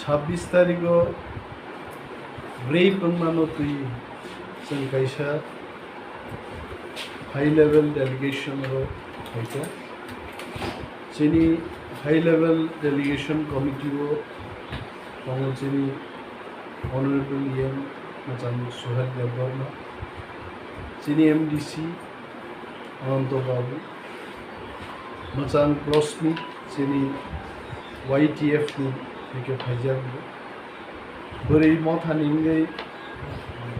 26 तारिखो ब्रै पंगमानो तुई जों कायसा हाई लेवल डेलीगेशन रो हाइका चिनी हाई लेवल डेलीगेशन कमिटी वो तंग चिनी ऑनरेबल एम मचान सुहेल देवबर्मा चिनी एमडीसी अनंत बाबू मचान क्रॉसमीट चिनी YTF नि के फाइजा बोरै मथानिंगै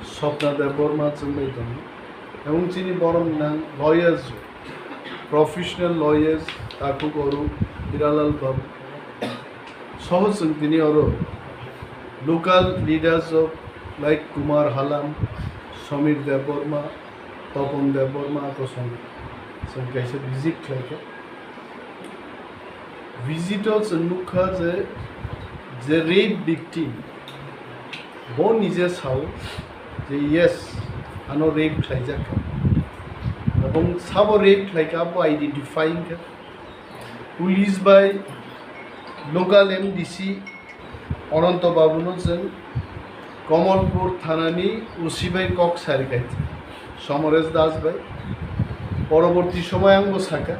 स्वप्ना देवबर्मा चंबाय दं एवं चिनी बरम नां लॉयर्स प्रोफेशनल लॉयर्स ताकु गरु हिरालाल बाबू सह जों दिनै आरो local leaders of like Kumar Halam Samir Debbarma Tapan Debbarma को संग जों कैसे विजिट खालायखो विजिटो जों नुखा जे रेप विक्टिम वो निजे साव जे यस आनो रेप खालायजाखो এবং साबो रेप खालायखा बो identifying police by local MDC Ananta बाबुनो जों कमलपुर थानानि ओसि बाय कक सारिखाय समरेश दास बाय परवर्ती समय आंबो साका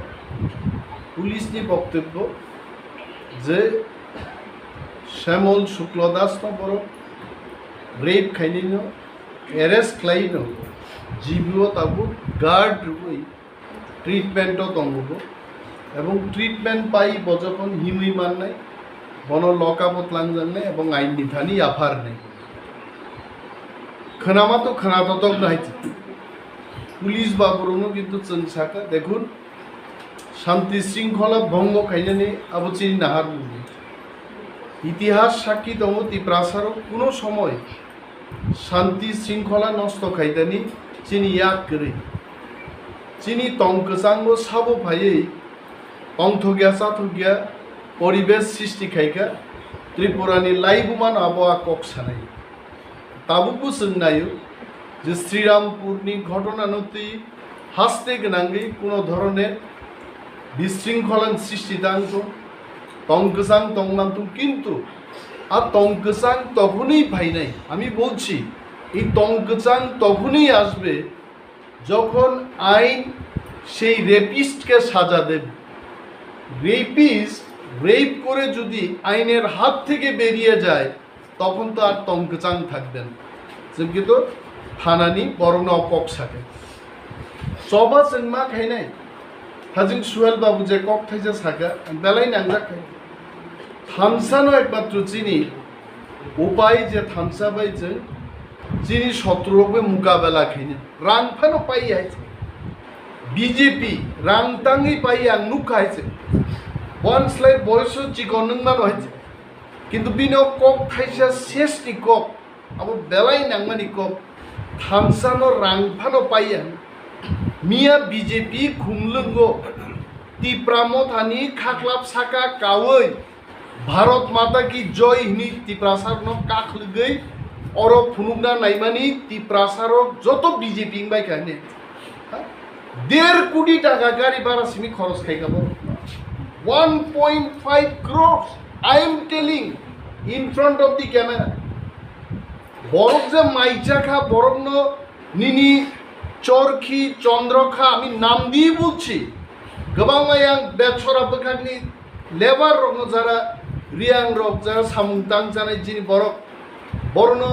पुलिसनि बक्तव्य जे श्यामल शुक्लदास बर रेप खायनो एरेस्ट खालायनो जीबीओ ताबो गार्ड रुई ट्रिटमेंट दंगो एवं ट्रिटमेंट पाई बजकन हिमुई माननाय बन लकआपत लांजानाय एवं आइन निथानि आफारनाय खोनामा तो खोनातक नायति पुलिस बाबुरनो किन्तु जों साका देखुन शांति श्रृंखला भंग खायनानै आबुचिनि नाहार इतिहास साक्षी दङ तिप्रासार कोनो समय शांति श्रृंखला नष्ट खायदानि चिनी याद करे चिनी तंकसांगो साबो भायै अंथगिया साथगिया परिवेश सृष्टि खायका त्रिपुरानि लाइबुमान आबहावा कक सानाय ताबुबो जों नायो जे श्रीरामपुरनि घटना नति हास्ते गोनाङै कोनो धरনের বিশৃঙ্খলার সৃষ্টি দান্ত তংকসাং তংমান্তু কিন্তু আর তংকসাং তখনই ভাই নাই আমি বলছি এই তংকসাং তখনই আসবে যখন আইন সেই রেপিস্টকে সাজা দেবে রেপিস্ট রেপ করে যদি আইনের হাত থেকে বেরিয়ে যায় তখন তো আর তংকসাং থাকবেন কিন্তু থানানি বরং অকক থাকে সবা जोंमा खायनाय हाजिं सुहेल बाबू जे कक थाइजा साका बेलाय नांजाखै थामसानो एकमात्र चिनी उपाय जे थामसा बाय जों चिनी शत्रुबो मुकाबला खायनो रांफानो पाइ आइছে बीजेपी रांताङै पाइ आं नुखायছে वन स्लाइड बयस चिकन नंमान हयছে কিন্তু बिनो कक थाइजा सेसनि कक आबो बेलाय नांमानि कक थामसानो रांफानो पाइ आं मिया बीजेपी खुंलंगो तिप्रामो थानी खाख्लाब साका कावै भारत माता की जय हिनी तिप्रासार न काखलगै अर फुनुगना नाइमानी तिप्रासार जत बीजेपी बाय काने 1.5 कोटी टाका गाड़ी भाड़ा सिमी खरच खायगाबो 1.5 crores I am telling in front of the camera बरफ जे माइचाखा बरफ न निनी चरखी चंद्रखा आमी नाम दिए बोलছি गोबां आं बेचरा बखानि लेबार रग जारा रियां रग जारा सामुंतां जानाय जिनि बरफ बरनो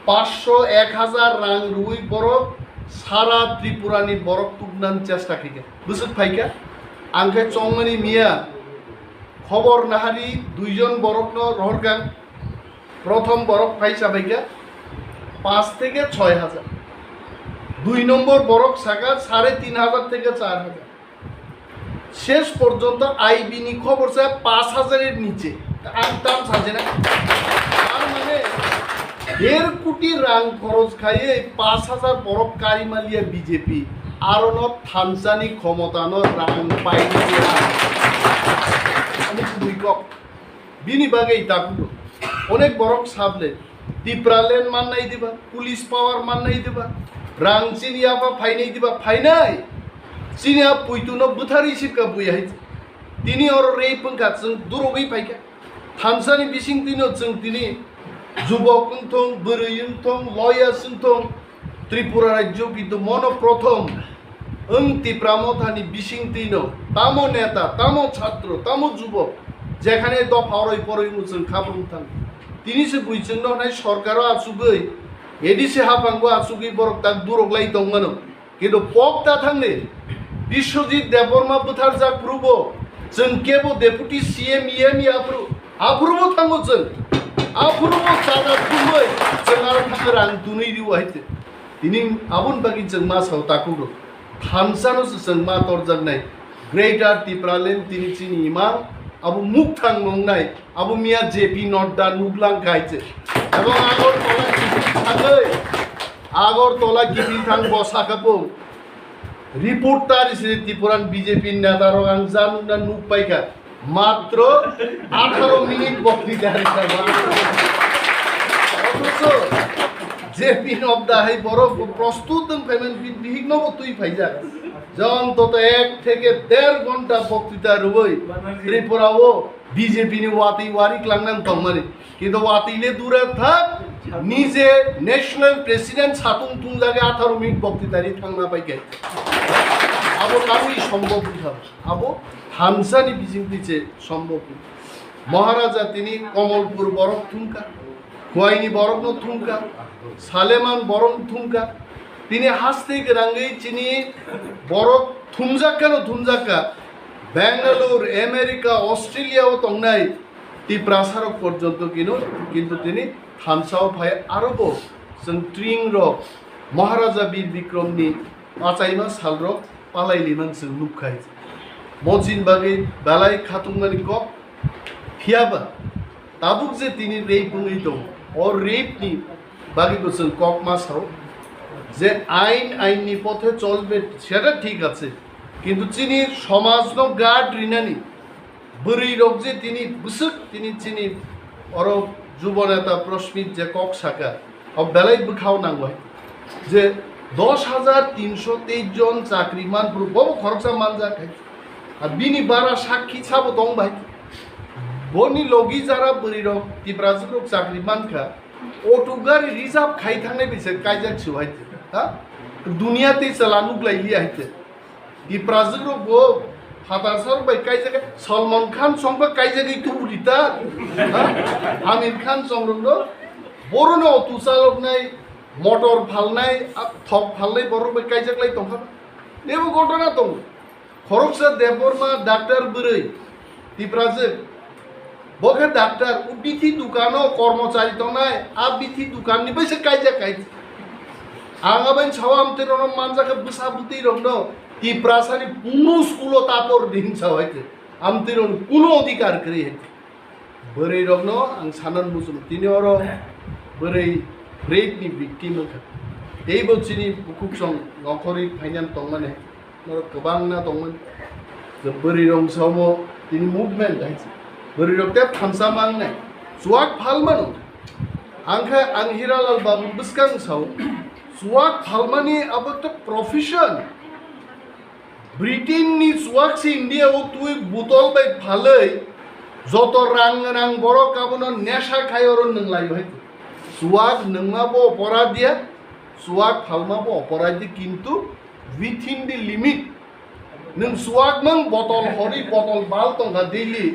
500 1000 रां रुई बरफ सारा त्रिपुरानि बरफ तुगनान चेष्टा खायगा बुझत फायका आंखे चंगनि मिया खबर नाहारि दुइजन बरफनो रहरगां प्रथम बरफ फायसा बायगा 5 থেকে 6000 দুই নম্বর বরফ সাকা 3500 থেকে 4000 শেষ পর্যন্ত আইবিনি খবর চায় 5000 এর নিচে দাম সাজে না তার মানে 1.5 কোটি রাং খরচ খাইয়ে 5000 বরফ কারিমালিয়া বিজেপি আর ন থানসানি ক্ষমতানো রাং পাইনি আমি দুই কক বিনি বাগেই তাকুলো অনেক বরফ সাবলে তিপ্রালেন মান নাই দিবা পুলিশ পাওয়ার মান নাই দিবা रां चिनियाबा फाइनाय दिबा फाइनाय चिनिया पुइतुनो बुथारि सिपका बुयाय दिनी और रे पंखा जों दुरगै फाइका थानसानि बिसिं दिनो जों दिनै जुबक थं बोरै थं लयास थं त्रिपुरा राज्य किन्तु मन प्रथम ओं तिप्रामो थानि बिसिं दिनो तामो नेता तामो छात्र तामो जुबक जेखाने दफावरै परै जों खाबुं थां तिनिसो बुइजोंनो हनाय सरकारा आसुगै एदिसे हाफांगो आसुगै बरक ता दुरगलाय दंमानो किन्तु पक्ता थांने बिश्वजित देबबर्मा बुथार जा प्रुबो जों केबो डेपुटी CM EM आप्रुबो थांगो जों आप्रुबो जागा खुमै जों आरो थांगो रां दुनै दिवायते दिनै आबुन बागि जों मासाव ताकुगो थानसानो जों मा तरजागनाय ग्रेटर तिप्रालेन तिनि चिनि इमा आबु मुख थांनाय आबु मिया जेपी नड्डा नुगलां गायचे এবং আগরতলা কিপি থাং বসাকাপো রিপোর্টার হিসেবে ত্রিপুরান বিজেপি নেতার আং জানু না নুক পাইকা মাত্র 18 মিনিট বক্তৃতা অথচ জেপি নড্ডা হাই বড় প্রস্তুত পেমেন্ট বিঘ্ন তুই ফাইজা অন্তত 1 থেকে 1.5 ঘন্টা বক্তৃতা রুবই ত্রিপুরাও বিজেপি নি ওয়াতি ওয়ারি ক্লাংনান তংমানি কিন্তু ওয়াতিলে দূরে থাক নিজে ন্যাশনাল প্রেসিডেন্ট সাতুং তুং জাগে 18 মিনিট বক্তৃতারি থাংনা পাইকে আবো কারুই সম্ভব উঠাব আবো হামসানি বিজিং দিছে সম্ভব মহারাজা তিনি কমলপুর বরক থুমকা খোয়াইনি বরক ন থুমকা সালেমান বরক থুমকা তিনি হাসতে রাঙ্গই চিনি বরক থুমজাকা ন থুমজাকা বেঙ্গালুর আমেরিকা অস্ট্রেলিয়াও তংনাই তি প্রাসারক পর্যন্ত কিন্তু তিনি থানসাও ভাই আরবো जों ट्रिं रक महाराजा वीर विक्रमनि पाचाइमा साल रक पालाइलिमान जों नुखाय मजिन बागै बालाय खातुंमानि कप फियाबा ताबुक जे तिनि रेप बुङै दं अ रेपनि बागैबो जों कक मासाव যে আইননি পথে চলবে সেটা ঠিক আছে কিন্তু চিনি সমাজ গার্ড রিনানি বরি রোগ যে তিনি বুসুক তিনি চিনি অর যুব নেতা প্রস্মিত যে কক শাখা বেলায় খাও নাঙ্গো যে 10,323 জন চাকরিমান বড় খরচা মান যা খাই আর বিনি বারা সাক্ষী ছাবো দং ভাই বনি লগি যারা বরি রোগ তিব্রাজ রোগ চাকরিমান খা অটো গাড়ি রিজার্ভ খাই থাকলে বেশি কাইজাক সুহাইতে दुनियाते चलानुक लाइली आइते दी प्राजग्रो बो हातासर बाय काई जगह सलमान खान संग काई जगह तू बुलिता आमिर खान संग बरनो तुसालक नाय मोटर फालनाय थक फालनाय बरो बाय काई जगह तंखा नेबो घटना दं खरकसा देबबर्मा डाक्टर बोरै दी प्राजग बखे डाक्टर उबिथि दुकानो कर्मचारी तनाय आ बिथि दुकाननि बैसे काई जगह आंगाबाइन छावाम तेरोनो मानजाके बुसा बुती रंनो ती प्रासानि पुनो स्कुलो तापर दिन छावाइते आम तेरोनो पुनो अधिकार करे बोरै रंनो आं सानन मुसुम तिनि अरो बोरै रेपनि विक्टिम खा एबो चिनि बुकुसं नखरि फाइनान तंमाने नर गोबांना दंमोन जे बोरै रं सावमो तिनि मुभमेन्ट आइছে बोरै रंते थामसा मांनाय सुवाक फालमानो आंखा आं हिरालाल बाबु बिस्कां साव सुवाक फालमानी अब तो प्रोफेशन ब्रिटेन नि सुवाक से इंडिया वो तुई बुतल बाय फालै जत रां रां बरो काबनो नेशा खाय और नंगलाय भाई सुवाक नंगमाबो अपराधिया सुवाक फालमाबो अपराधी किंतु विथ इन द लिमिट नों सुवाक मंग बटल हरि बटल बाल तंगा डेली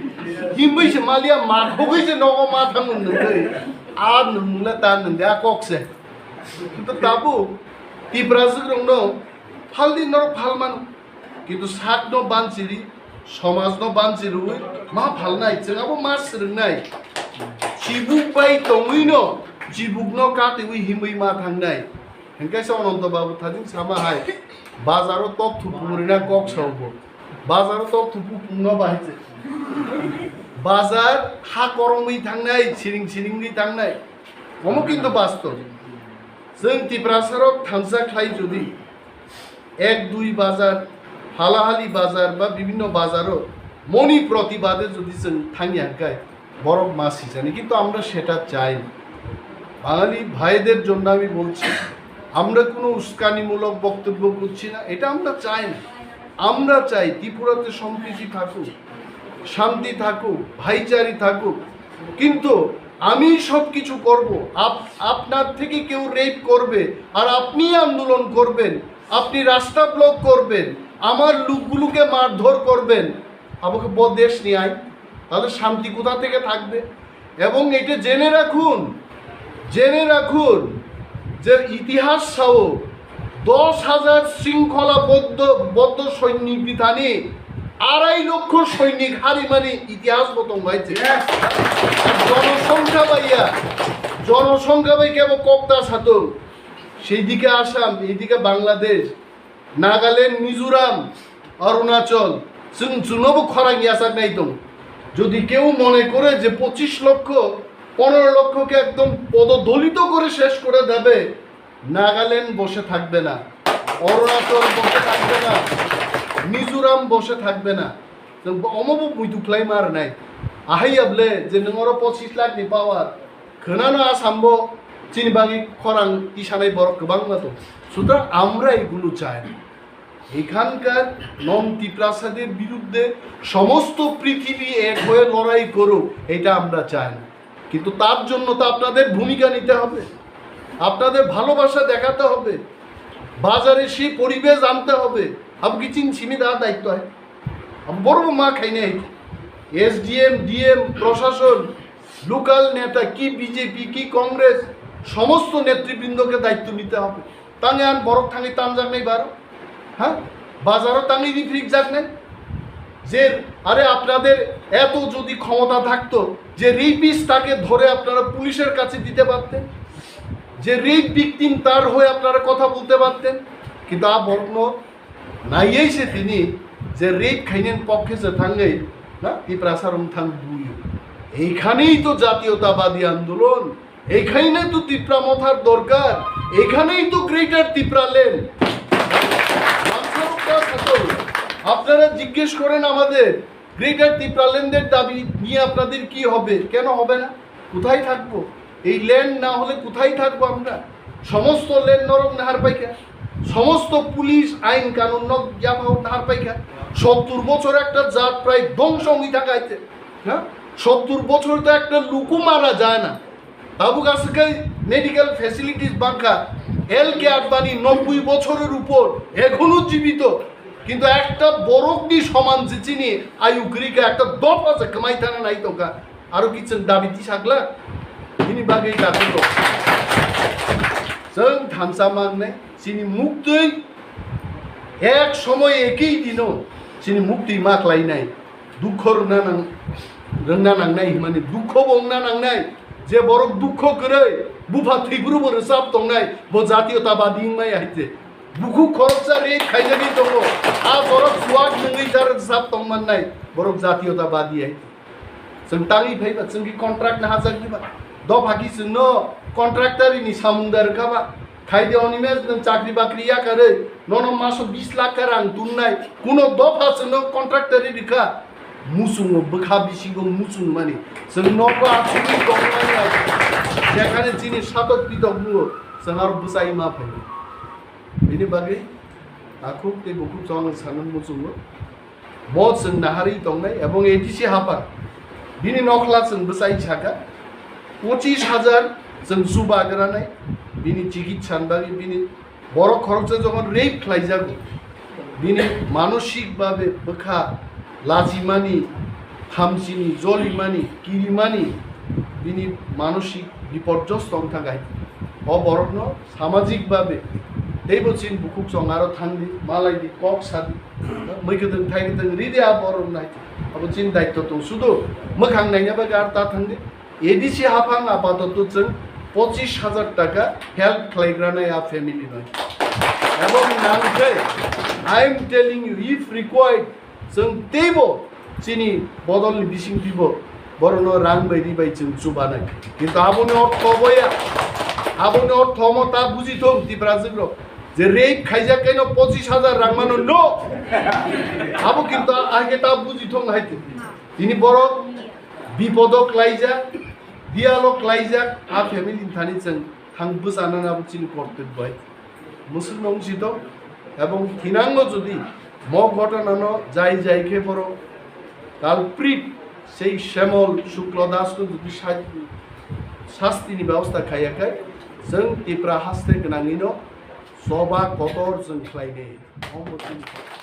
हिमबैसे मालिया माखबैसे नगो मा थांगोन नोंदै आ नोंला ता नंदा कक्से কিন্তু তাবু ती ब्राजिल रंनो फालदि नर फालमान किन्तु साकनो बानसिरि समाजनो बानसिरुइ मा फालनाय जोंहाबो मा सोलोंनाय चिबुक बाय तंगैनो चिबुकनो काटिवि हिमै मा थांनाय हेंकासे अनन्त बाबु थादिं सामाहाय बाजारो तक थुपुरिना कक सावबो बाजारो तक थुपु पुंनो बाहायसे बाजार हा करमै थांनाय सिरिं सिरिंनि थांनाय ममो किन्तु बास्तव जों तिप्रासारक थांसा खाय जुदि 1-2 बाजार हालाहाली बाजार बा विभिन्न बाजारो मनि प्रतिबादे जुदि जों थांगियाखाय बरफ मासि जाने किन्तु आमरा सेटा चाই না বাঙালি ভাইদের জন্য আমি বলছি আমরা কোনো উস্কানিমূলক বক্তব্য করছি না এটা আমরা চাই না আমরা চাই ত্রিপুরাতে সম্প্রীতি থাকুক শান্তি থাকুক ভাইচারি থাকুক কিন্তু আমি সব কিছু করবো, আপনার থেকে কেউ রেপ করবে আর আপনি আন্দোলন করবেন, আপনি রাস্তা ব্লক করবেন, আমার লোকগুলোকে মারধর করবেন, আমাকে দেশ নিয়ে আয়, তাহলে শান্তি কোথা থেকে থাকবে? এবং এটা জেনে রাখুন যে ইতিহাস সহ 10,000 শৃঙ্খলাবদ্ধ সৈনিক বিধানে 2.5 লক্ষ সৈনিক হারিমানি ইতিহাস মতন হয়েছে। জনসংখ্যা ভাই কেবল কক্তা ছাতর, সেই দিকে আসাম, এইদিকে বাংলাদেশ, নাগাল্যান্ড, মিজোরাম, অরুণাচল চুনবো খরা গিয়াসাক নাই তো। যদি কেউ মনে করে যে 25 লক্ষ 15 লক্ষকে একদম পদদলিত করে শেষ করে দেবে, নাগাল্যান্ড বসে থাকবে না, অরুণাচল বসে থাকবে না, মিজোরাম বসে থাকবে না। অমব মুইতুক্লাই মার নাই আহাই আবলে যে নोंरो 25 লাখ नि पावार खोनानो आसामबो चिनबागि खरां इसानाय बरफ गोबां मातो। সুতরাং আমরা এগুলো চাই না। এখানকার নন তিপ্রাসাদের বিরুদ্ধে সমস্ত পৃথিবী এক হয়ে লড়াই করুক, এটা আমরা চাই না। কিন্তু তার জন্য তো আপনাদের ভূমিকা নিতে হবে, আপনাদের ভালোবাসা দেখাতে হবে, বাজারে সেই পরিবেশ আনতে হবে। আপনি চিনি দেওয়ার দায়িত্ব হয় বড় মা খাই নাই। এসডিএম, ডিএম, প্রশাসন, লোকাল নেতা কি বিজেপি কি কংগ্রেস, সমস্ত নেতৃবৃন্দকে দায়িত্ব নিতে হবে। তাঙ্গে আন বরফ থাঙ্গি টান যাক নাই বারো, হ্যাঁ বাজারও টাঙ্গি রিফ্রিক যাক নাই। যে আরে আপনাদের এত যদি ক্ষমতা থাকতো যে রেপিস্টটাকে ধরে আপনারা পুলিশের কাছে দিতে পারতেন, যে রেপ ভিকটিম তার হয়ে আপনারা কথা বলতে পারতেন। কিন্তু বর্ণ নাইয়েছে তিনি যে রেপ খাইনেন পক্ষে যে থাঙ্গে না তিপ্রাসারম থাং দুই। এইখানেই তো জাতীয়তাবাদী আন্দোলন, এইখানেই তো তিপ্রা মথার দরকার, এখানেই তো গ্রেটার তিপ্রাল্যান্ড। আপনারা জিজ্ঞেস করেন আমাদের গ্রেটার তিপ্রাল্যান্ডের দাবি নিয়ে আপনাদের কি হবে, কেন হবে না, কোথায় থাকবো? এই ল্যান্ড না হলে কোথায় থাকবো আমরা? সমস্ত ল্যান্ড নরম নাহার পাইকা, সমস্ত পুলিশ আইন কানুন নাহার পাইকা। 70 বছর একটা জাত প্রায় ধ্বংস হয়ে থাকাইতে, হ্যাঁ 70 বছর তো একটা লুকু মারা যায় না। তাবু কাছে মেডিকেল ফ্যাসিলিটিস বাঁকা, এলকে আডবাণী 90 বছরের উপর এখনো জীবিত, কিন্তু একটা বরফনি সমান যে চিনি আয়ু গ্রিকা একটা দপ আছে কামাই থানা নাই তোকা আরো কিছু দাবি দি সাগলা তিনি বাগেই ডাকল जों थामसा मागने चिनी मुक्तै एक समय एकई दिनो चिनी मुक्ति माख्लायनाय दुख रोंना नांनाय माने दुख बंना नांनाय जे बरफ दुख करे बुफा थैब्रु रोजाब दंनाय बो जातीयताबादी माय आइते बुखु खरचा रे खायजानि दङ आ बरफ सुवाग नङै जार जाब दंमाननाय बरफ जातीयताबादी आइ जों ताङि फैबा जोंनि कन्ट्राक्ट ना हाजागनिबा द फागि जोंनो कन्ट्राक्टरनि सामुंदार खाबा खायदे अनिमेज जों चाकरी बाकरी या करे नन मासो 20 लाख रां तुननाय कुनो दफा जोंनो कन्ट्राक्टरनि रिखा मुसुं बखा बिसिगो मुसुं माने जों नबो आछुनि दंनाय जेखाने जिनि सातक बिदक बुङो जों आरो बुसाइ मा फै बेनि बागै आखु ते बुखु जन सानन मुसुङो बहुत जों नाहारि दंनाय एबं एडिसि हापा बिनि नखला जों बुसाइ साका 25,000 जों जुबाग्रानाय बिनि चिकित्सान बागै बिनि बड़ खरचा যখন রেপ খাইजागो बिनि मानसिक भावे बखा लाजिमानि हामसिनि जलिमानि किरिमानि बिनि मानसिक विपर्यस्त थाकाय अबरन सामाजिक भावे दैबचिन बुकुक संगारो थांदि मालायदि कक सादि मैगोदों थाइगोदों रिदे आबरन नाय अब चिन दायित्व दं सुदु मोखां नायनाबा गारता थांदि एडिसि हाफां आपातत जों 25,000 टाका हेल्प खालायग्रानाय आ फेमिलि नय एबं नांगै I am telling you if required जों तेबो चिनि बदलनि बिसिं दिबो बरनो रां बायदि बाय जों जुबानाय किन्तु आबोनि अर्थ बया आबोनि अर्थ मता बुजिथों तिप्राजोग्र जे रेप खाइजाकेनो 25,000 रां मानो नो आबो किन्तु आगे ता बुजिथों हायते दिनि बर विपदक लाइजा दियालग लाइजा आ फेमिलि थानि जों थांबो जानानाबो चिनि कर्तव्य मुसलमान सित एवं थिनांगो जदि म घटनानो जाय जायखे बर कालप्रिट সেই শ্যামল শুক্ল দাসকে যদি শাস্তিनि ব্যবস্থা खायाखै जों तिप्रा हास्ते गोनाङैनो सबा कटर जों खालायनो